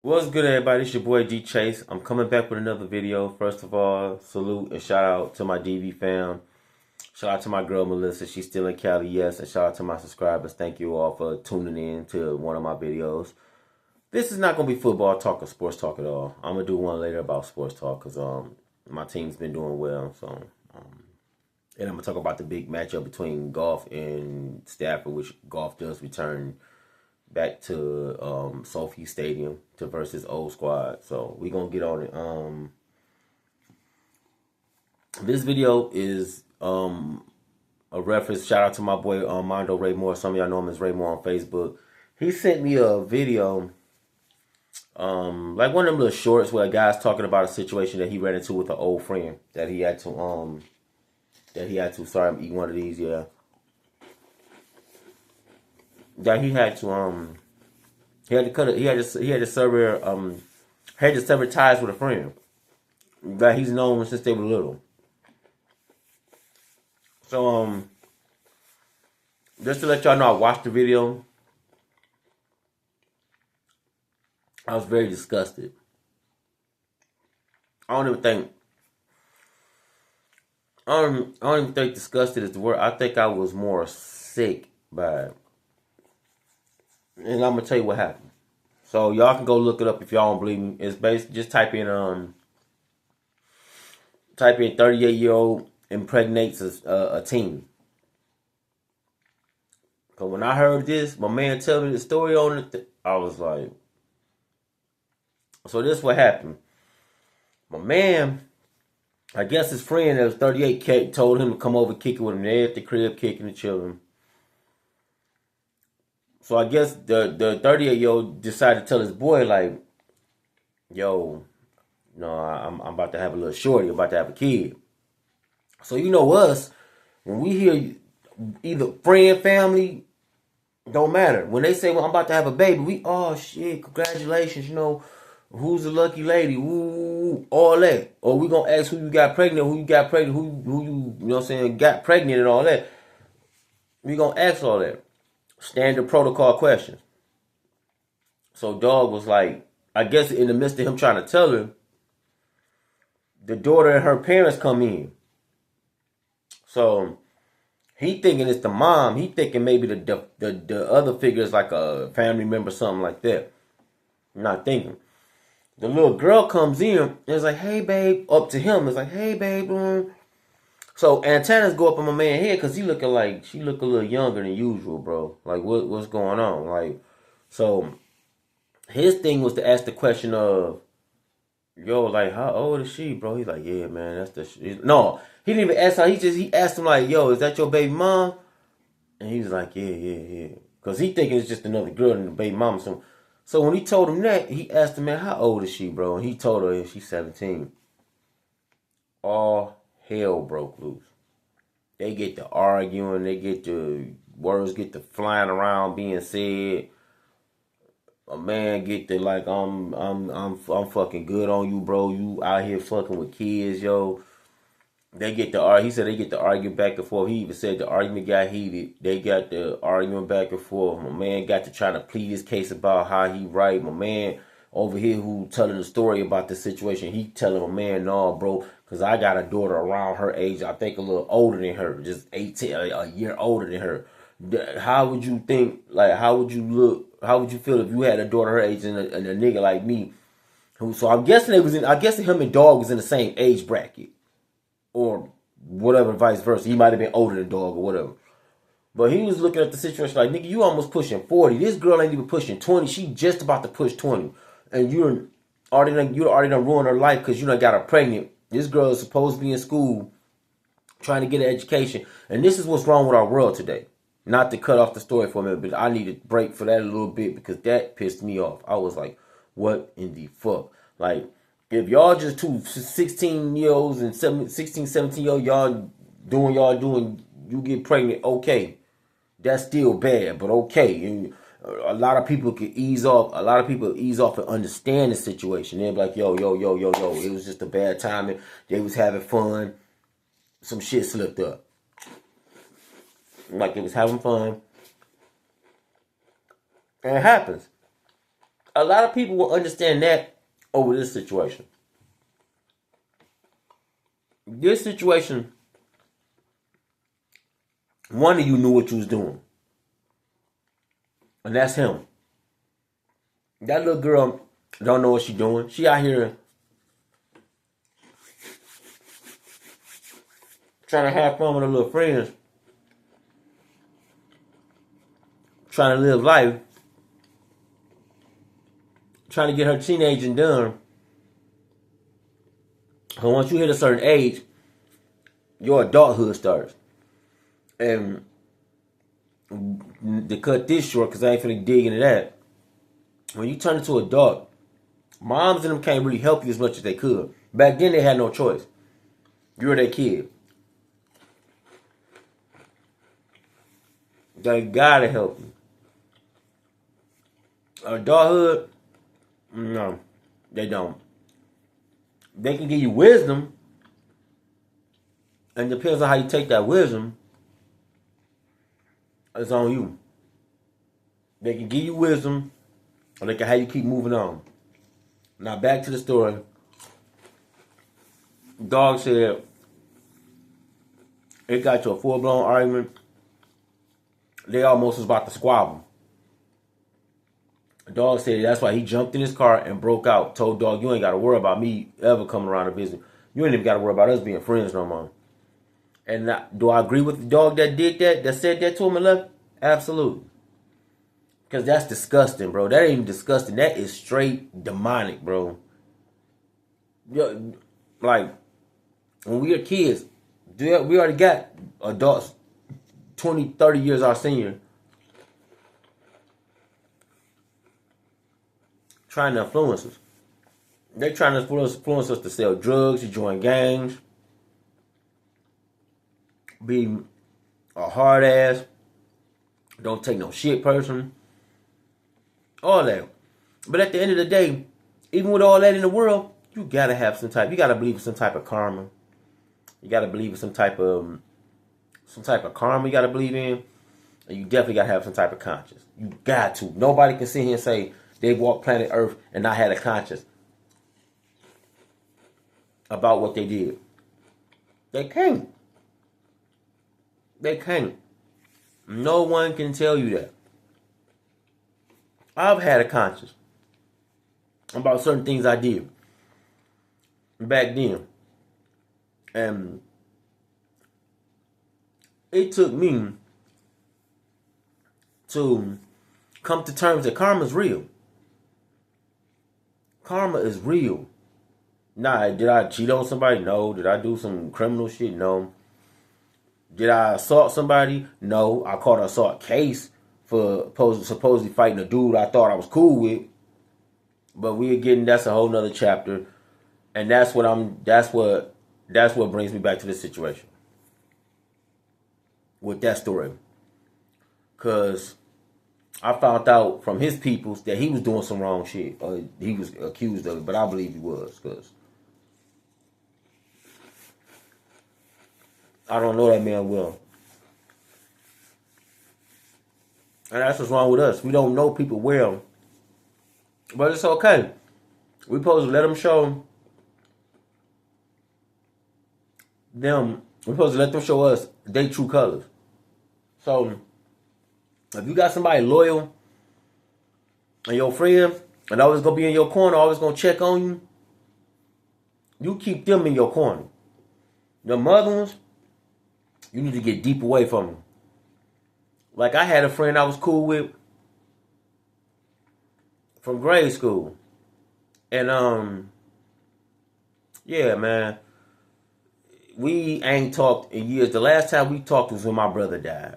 What's good, everybody? It's your boy D Chase. I'm coming back with another video. First of all, salute and shout out to my DV fam. Shout out to my girl Melissa. She's still in Cali, yes. And shout out to my subscribers. Thank you all for tuning in to one of my videos. This is not gonna be football talk or sports talk at all. I'm gonna do one later about sports talk because my team's been doing well. And I'm gonna talk about the big matchup between Golf and Stafford, which Golf does return back to Sophie Stadium to versus old squad. So we gonna get on it. This video is a reference. Shout out to my boy Mondo Raymore. Some of y'all know him as Raymore on Facebook. He sent me a video, like one of them little shorts where a guy's talking about a situation that he ran into with an old friend that he had to sorry, I'm eating one of these, yeah. That he had to cut it. He had to sever ties with a friend that he's known since they were little. So just to let y'all know, I watched the video. I was very disgusted. I don't even think disgusted is the word. I think I was more sick by it. And I'm gonna tell you what happened. So y'all can go look it up if y'all don't believe me. It's based. Just type in 38-year-old impregnates a teen. Cause when I heard this, my man tell me the story on it, I was like, so this what happened. My man, I guess his friend that was 38 told him to come over kick it with him. They at the crib kicking and chilling. So I guess the 38-year-old decided to tell his boy, like, yo, no, I'm about to have a little shorty, about to have a kid. So you know us, when we hear either friend, family, don't matter. When they say, well, I'm about to have a baby, we, oh shit, congratulations, who's the lucky lady, ooh, all that. Or we gonna ask who you got pregnant, who you, you know what I'm saying, got pregnant and all that. We gonna ask all that. Standard protocol questions. So dog was like, I guess in the midst of him trying to tell her, the daughter and her parents come in. So he thinking it's the mom. He thinking maybe the other figure is like a family member, something like that. I'm not thinking. The little girl comes in and is like, hey babe, up to him. It's like, hey babe. So antennas go up on my man's head because she look a little younger than usual, bro. Like what's going on? Like, so his thing was to ask the question of, yo, like, how old is she, bro? He's like, yeah, man, that's the no. He didn't even ask her. He asked him like, yo, is that your baby mom? And he was like, yeah. Because he thinking it's just another girl and the baby mama. So when he told him that, he asked him, man, how old is she, bro? And he told her she's 17. All hell broke loose. They get to arguing. They get to words get to flying around being said. A man get to like, I'm fucking good on you, bro. You out here fucking with kids, yo. They get to argue. He said they get to argue back and forth. He even said the argument got heated. They got the arguing back and forth. My man got to trying to plead his case about how he right. My man over here who telling the story about the situation. He telling my man, no, bro, because I got a daughter around her age. I think a little older than her, just 18, a year older than her. How would you think? Like, how would you look? How would you feel if you had a daughter her age and a nigga like me? So I'm guessing I guess him and Dog was in the same age bracket. Or whatever, vice versa. He might have been older than Dog or whatever. But he was looking at the situation like, nigga, you almost pushing 40. This girl ain't even pushing 20. She just about to push 20. And you already done ruined her life because you done got her pregnant. This girl is supposed to be in school trying to get an education. And this is what's wrong with our world today. Not to cut off the story for a minute, but I need a break for that a little bit because that pissed me off. I was like, what in the fuck? Like, if y'all just two 16-year-olds and 17-year-old, y'all doing, you get pregnant, okay. That's still bad, but okay. And a lot of people can ease off. A lot of people ease off and understand the situation. They're like, yo. It was just a bad timing. They was having fun. Some shit slipped up. Like, they was having fun. And it happens. A lot of people will understand that over this situation. This situation, one of you knew what you was doing. And that's him. That little girl don't know what she's doing. She out here trying to have fun with her little friends. Trying to live life. Trying to get her teenaging done. So once you hit a certain age, your adulthood starts. And to cut this short, because I ain't finna dig into that. When you turn into an adult, moms and them can't really help you as much as they could. Back then, they had no choice. You were their kid. They gotta help you. Adulthood, no, they don't. They can give you wisdom, and it depends on how you take that wisdom. It's on you. They can give you wisdom, or they can have you keep moving on. Now back to the story. Dog said it got to a full-blown argument. They almost was about to squabble. Dog said that's why he jumped in his car and broke out. Told Dog, you ain't got to worry about me ever coming around to visit. You ain't even got to worry about us being friends no more. And do I agree with the dog that did that, that said that to him and left? Absolutely. Because that's disgusting, bro. That ain't even disgusting. That is straight demonic, bro. Like, when we were kids, we already got adults 20, 30 years our senior trying to influence us. They're trying to influence us to sell drugs, to join gangs, be a hard ass, don't take no shit person, all that. But at the end of the day, even with all that in the world, you gotta have you gotta believe in some type of karma. You gotta believe in some type of karma you gotta believe in. And you definitely gotta have some type of conscience. You got to. Nobody can sit here and say they walked planet Earth and not had a conscience about what they did. They can't. They can't. No one can tell you that. I've had a conscience about certain things I did back then. And it took me to come to terms that karma's real. Karma is real. Nah, did I cheat on somebody? No. Did I do some criminal shit? No. Did I assault somebody? No. I caught an assault case for supposedly fighting a dude I thought I was cool with. But that's a whole nother chapter. And that's what brings me back to this situation. With that story. Cause I found out from his peoples that he was doing some wrong shit. Or he was accused of it, but I believe he was, cause I don't know that man well. And that's what's wrong with us. We don't know people well. But it's okay. We're supposed to let them show them. We're supposed to let them show us their true colors. So, if you got somebody loyal and your friend and always gonna be in your corner, always gonna check on you, you keep them in your corner. The other ones, you need to get deep away from them. Like I had a friend I was cool with from grade school. And yeah, man. We ain't talked in years. The last time we talked was when my brother died.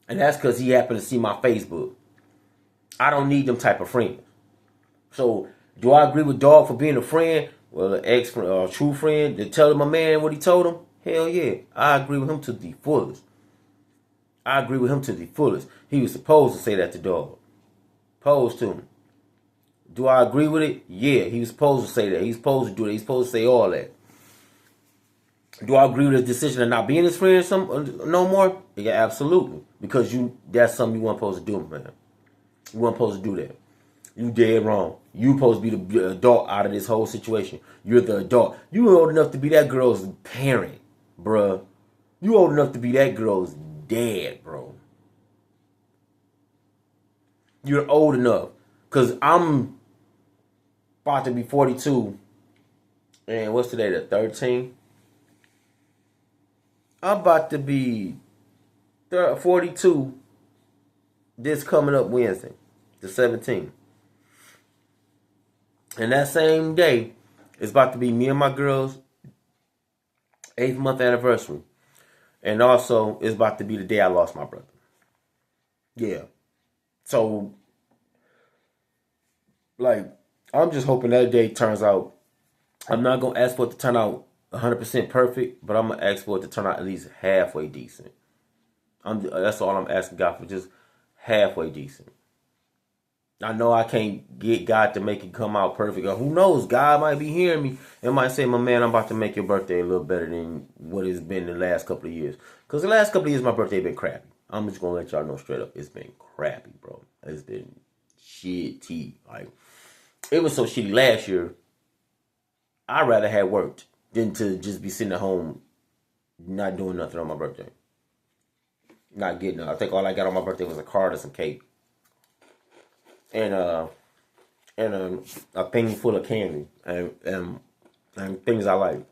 And that's because he happened to see my Facebook. I don't need them type of friends. So, do I agree with Dog for being a friend? Well, an ex-friend or a true friend to tell my man what he told him? Hell yeah. I agree with him to the fullest. I agree with him to the fullest. He was supposed to say that to Dog. Supposed to him. Do I agree with it? Yeah, he was supposed to say that. He's supposed to do that. He's supposed to say all that. Do I agree with his decision of not being his friend no more? Yeah, absolutely. Because that's something you weren't supposed to do, man. You weren't supposed to do that. You dead wrong. You supposed to be the adult out of this whole situation. You're the adult. You old enough to be that girl's parent, bruh. You old enough to be that girl's dad, bro. You're old enough. Because I'm about to be 42. And what's today, the 13th? I'm about to be 42 this coming up Wednesday, the 17th. And that same day, it's about to be me and my girl's 8th month anniversary. And also, it's about to be the day I lost my brother. Yeah. So, like, I'm just hoping that day turns out. I'm not going to ask for it to turn out 100% perfect, but I'm going to ask for it to turn out at least halfway decent. That's all I'm asking God for, just halfway decent. I know I can't get God to make it come out perfect. Or who knows? God might be hearing me and might say, my man, I'm about to make your birthday a little better than what it's been the last couple of years. Because the last couple of years, my birthday been crappy. I'm just going to let y'all know straight up. It's been crappy, bro. It's been shitty. Like, it was so shitty last year. I'd rather have worked than to just be sitting at home not doing nothing on my birthday. Not getting it. I think all I got on my birthday was a card and some cake. And a thing full of candy and things I like.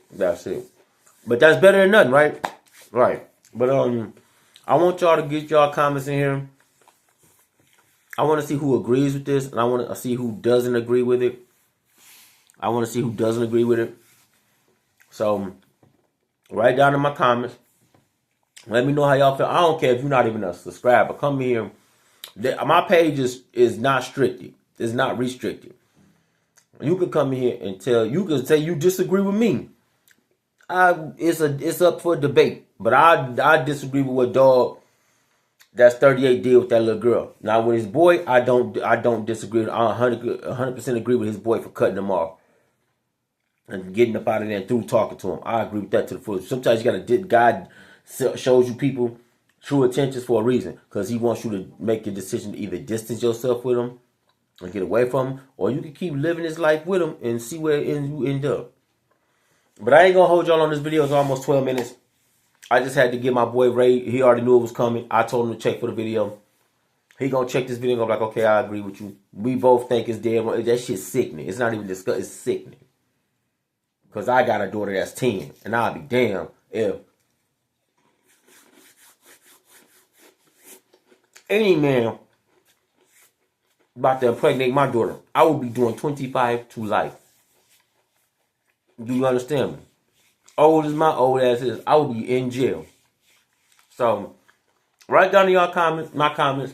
That's it. But that's better than nothing, right? Right. But I want y'all to get y'all comments in here. I want to see who agrees with this, and I want to see who doesn't agree with it. I want to see who doesn't agree with it. So, write down in my comments. Let me know how y'all feel. I don't care if you're not even a subscriber. Come here. My page is not restricted. It's not restricted. You can come here and you can say you disagree with me. It's up for debate. But I disagree with what dog that's 38 did with that little girl. Now with his boy, I don't disagree. I 100% agree with his boy for cutting him off and getting up out of there and through talking to him. I agree with that to the fullest. Sometimes you gotta God shows you people true intentions for a reason, because he wants you to make a decision to either distance yourself with him and get away from him, or you can keep living his life with him and see where you end up. But I ain't gonna hold y'all on this video. It's almost 12 minutes. I just had to get my boy Ray. He already knew it was coming. I told him to check for the video. He gonna check this video and go like, okay, I agree with you. We both think it's dead wrong. That shit's sickening. It's not even disgusting. It's sickening. Because I got a daughter that's 10, and I'll be damned if any man about to impregnate my daughter. I would be doing 25 to life. Do you understand me? Old as my old ass is, I would be in jail. So, write down in y'all comments, my comments.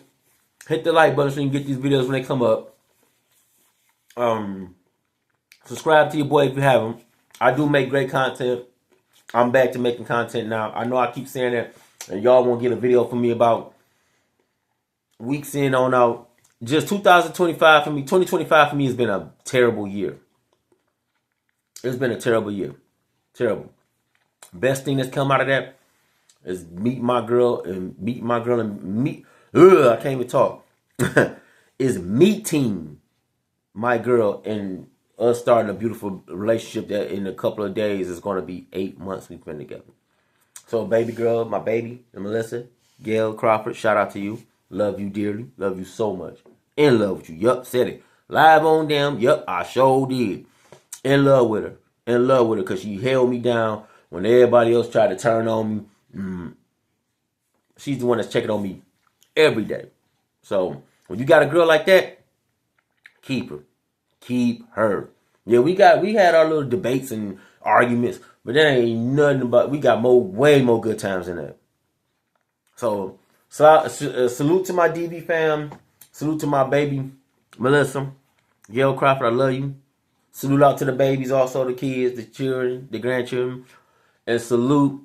Hit the like button so you can get these videos when they come up. Subscribe to your boy if you haven't. I do make great content. I'm back to making content now. I know I keep saying that, and y'all won't get a video from me about weeks in on out. Just 2025 for me. 2025 for me has been a terrible year. It's been a terrible year. Terrible. Best thing that's come out of that is meet my girl and meet. I can't even talk. Is meeting my girl and us starting a beautiful relationship that in a couple of days is going to be 8 months we've been together. So baby girl, my baby, and Melissa, Gail Crawford, shout out to you. Love you dearly. Love you so much. In love with you. Yup, said it. Live on them. Yup, I sure did. In love with her. In love with her because she held me down when everybody else tried to turn on me. She's the one that's checking on me every day. So when you got a girl like that, keep her. Keep her. Yeah, we had our little debates and arguments, but there ain't nothing about. We got way more good times than that. So salute to my DB fam. Salute to my baby Melissa, Gail Crawford. I love you. Salute out to the babies, also the kids, the children, the grandchildren, and salute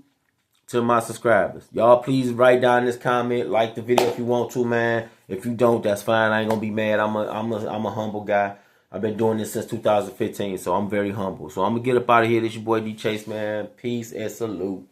to my subscribers. Y'all please write down this comment, like the video if you want to, man. If you don't, that's fine. I ain't gonna be mad. I'm a humble guy. I've been doing this since 2015, so I'm very humble. So I'm gonna get up out of here. This your boy D Chase, man. Peace and salute.